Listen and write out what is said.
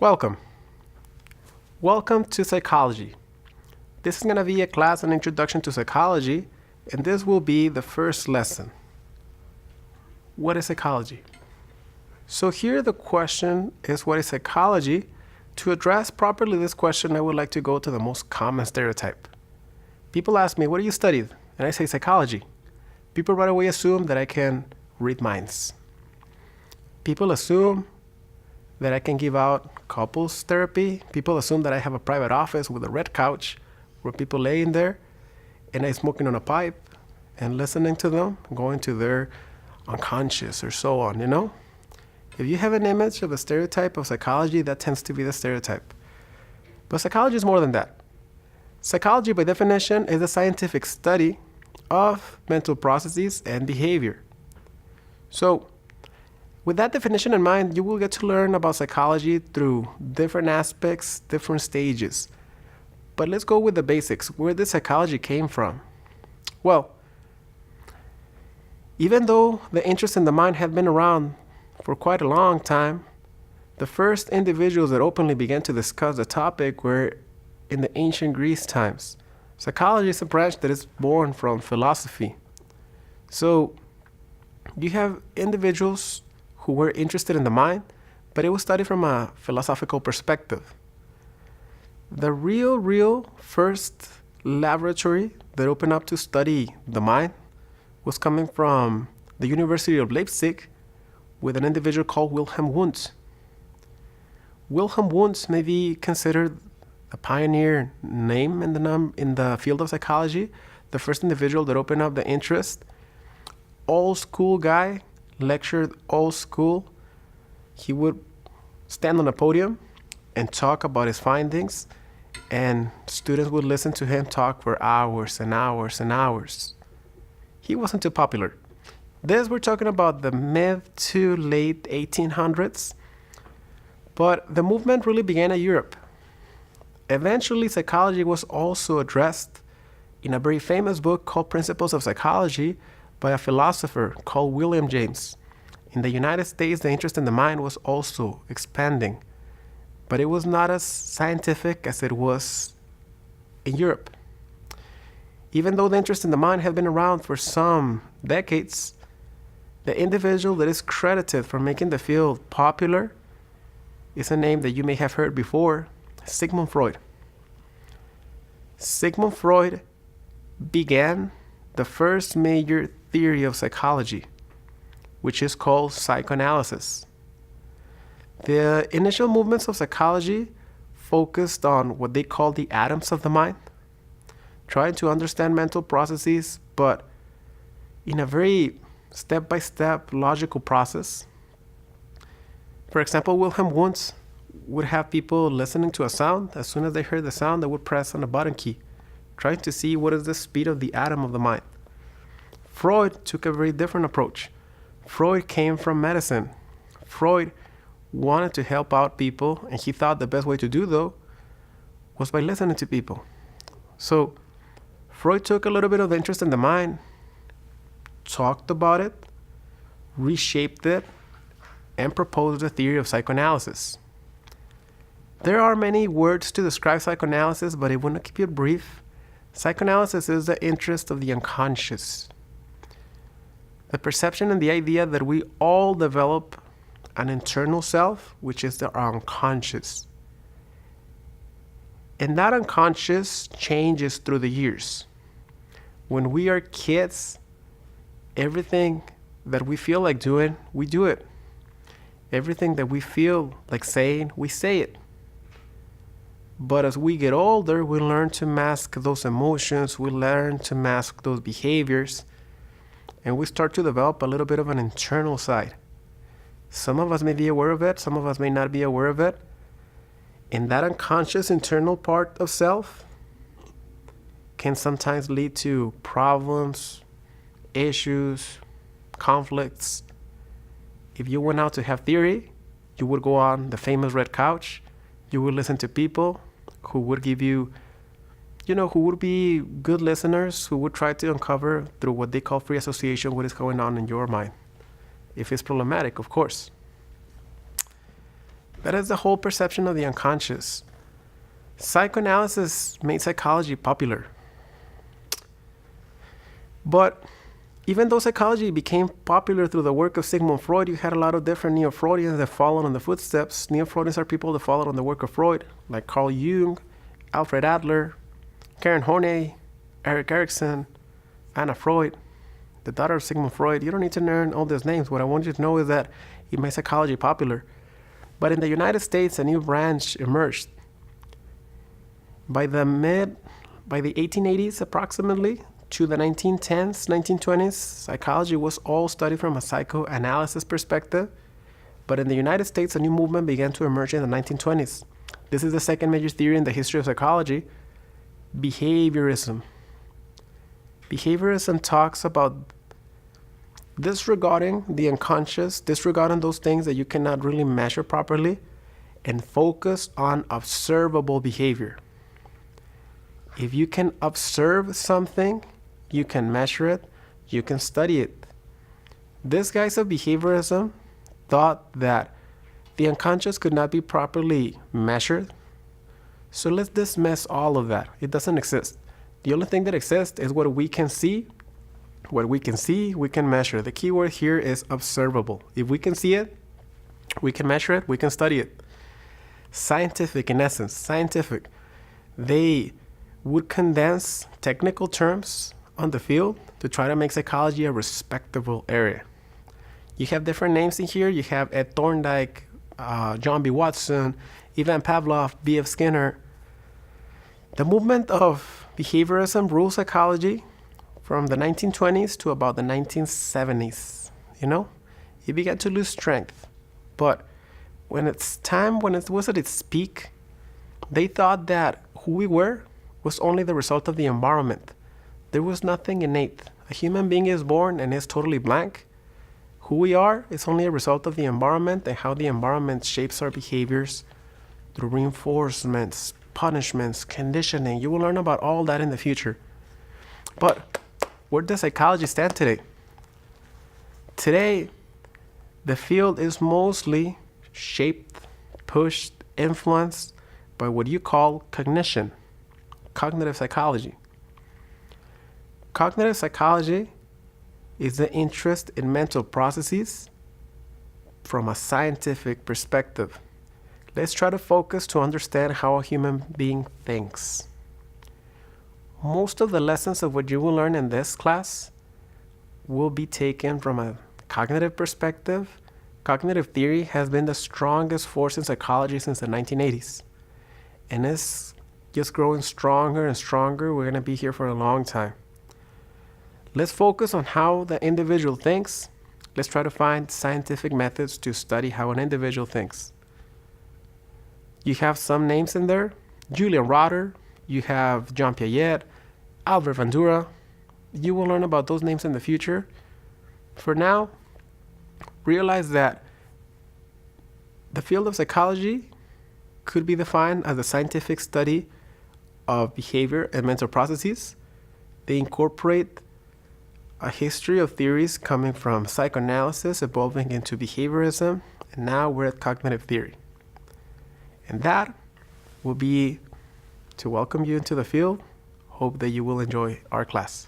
Welcome. Welcome to psychology. This is going to be a class on introduction to psychology, and this will be the first lesson. What is psychology? So here the question is, what is psychology? To address properly this question, I would like to go to the most common stereotype. People ask me, what do you study? And I say psychology. People right away assume that I can read minds. People assume that I can give out couples therapy. People assume that I have a private office with a red couch where people lay in there and I'm smoking on a pipe and listening to them, going to their unconscious or so on, If you have an image of a stereotype of psychology, that tends to be the stereotype. But psychology is more than that. Psychology, by definition, is a scientific study of mental processes and behavior. So, with that definition in mind, you will get to learn about psychology through different aspects, different stages. But let's go with the basics. Where did psychology came from? Well, even though the interest in the mind had been around for quite a long time, the first individuals that openly began to discuss the topic were in the ancient Greece times. Psychology is a branch that is born from philosophy. So you have individuals who were interested in the mind, but it was studied from a philosophical perspective. The real first laboratory that opened up to study the mind was coming from the University of Leipzig with an individual called Wilhelm Wundt. Wilhelm Wundt may be considered a pioneer name in the field of psychology, the first individual that opened up the interest. Old school guy, lectured old school. He would stand on a podium and talk about his findings, and students would listen to him talk for hours and hours and hours. He wasn't too popular. This, we're talking about the mid to late 1800s, but the movement really began in Europe. Eventually, psychology was also addressed in a very famous book called Principles of Psychology by a philosopher called William James. In the United States, the interest in the mind was also expanding, but it was not as scientific as it was in Europe. Even though the interest in the mind had been around for some decades, the individual that is credited for making the field popular is a name that you may have heard before, Sigmund Freud. Sigmund Freud began the first major theory of psychology, which is called psychoanalysis. The initial movements of psychology focused on what they call the atoms of the mind, trying to understand mental processes, but in a very step-by-step logical process. For example, Wilhelm Wundt would have people listening to a sound. As soon as they heard the sound, they would press on a button key, trying to see what is the speed of the atom of the mind. Freud took a very different approach. Freud came from medicine. Freud wanted to help out people, and he thought the best way to do though was by listening to people. So Freud took a little bit of interest in the mind, talked about it, reshaped it, and proposed the theory of psychoanalysis. There are many words to describe psychoanalysis, but I want to keep it brief. Psychoanalysis is the interest of the unconscious. The perception and the idea that we all develop an internal self, which is our unconscious. And that unconscious changes through the years. When we are kids, everything that we feel like doing, we do it. Everything that we feel like saying, we say it. But as we get older, we learn to mask those emotions, we learn to mask those behaviors, and we start to develop a little bit of an internal side. Some of us may be aware of it, some of us may not be aware of it. And that unconscious internal part of self can sometimes lead to problems, issues, conflicts. If you went out to have theory, you would go on the famous red couch, you would listen to people who would give you, who would be good listeners, who would try to uncover through what they call free association what is going on in your mind. If it's problematic, of course. That is the whole perception of the unconscious. Psychoanalysis made psychology popular. But even though psychology became popular through the work of Sigmund Freud, you had a lot of different Neo-Freudians that followed in the footsteps. Neo-Freudians are people that followed on the work of Freud, like Carl Jung, Alfred Adler, Karen Horney, Erik Erikson, Anna Freud, the daughter of Sigmund Freud. You don't need to learn all these names. What I want you to know is that it made psychology popular. But in the United States, a new branch emerged. By the 1880s approximately to the 1910s, 1920s, psychology was all studied from a psychoanalysis perspective. But in the United States, a new movement began to emerge in the 1920s. This is the second major theory in the history of psychology, behaviorism. Behaviorism talks about disregarding the unconscious, disregarding those things that you cannot really measure properly, and focus on observable behavior. If you can observe something, you can measure it, you can study it. These guys of behaviorism thought that the unconscious could not be properly measured. So let's dismiss all of that. It doesn't exist. The only thing that exists is what we can see. What we can see, we can measure. The key word here is observable. If we can see it, we can measure it, we can study it. Scientific, in essence, scientific. They would condense technical terms on the field to try to make psychology a respectable area. You have different names in here. You have Ed Thorndike, John B. Watson, Ivan Pavlov, B.F. Skinner. The movement of behaviorism ruled psychology from the 1920s to about the 1970s. It began to lose strength. But when it was at its peak, they thought that who we were was only the result of the environment. There was nothing innate. A human being is born and is totally blank. Who we are is only a result of the environment and how the environment shapes our behaviors through reinforcements, punishments, conditioning. You will learn about all that in the future. But where does psychology stand today? Today, the field is mostly shaped, pushed, influenced by what you call cognition, cognitive psychology. Cognitive psychology is the interest in mental processes from a scientific perspective. Let's try to focus to understand how a human being thinks. Most of the lessons of what you will learn in this class will be taken from a cognitive perspective. Cognitive theory has been the strongest force in psychology since the 1980s. And it's just growing stronger and stronger. We're going to be here for a long time. Let's focus on how the individual thinks. Let's try to find scientific methods to study how an individual thinks. You have some names in there. Julian Rotter. You have Jean Piaget, Albert Bandura. You will learn about those names in the future. For now, realize that the field of psychology could be defined as a scientific study of behavior and mental processes. They incorporate a history of theories coming from psychoanalysis, evolving into behaviorism, and now we're at cognitive theory. And that will be to welcome you into the field. Hope that you will enjoy our class.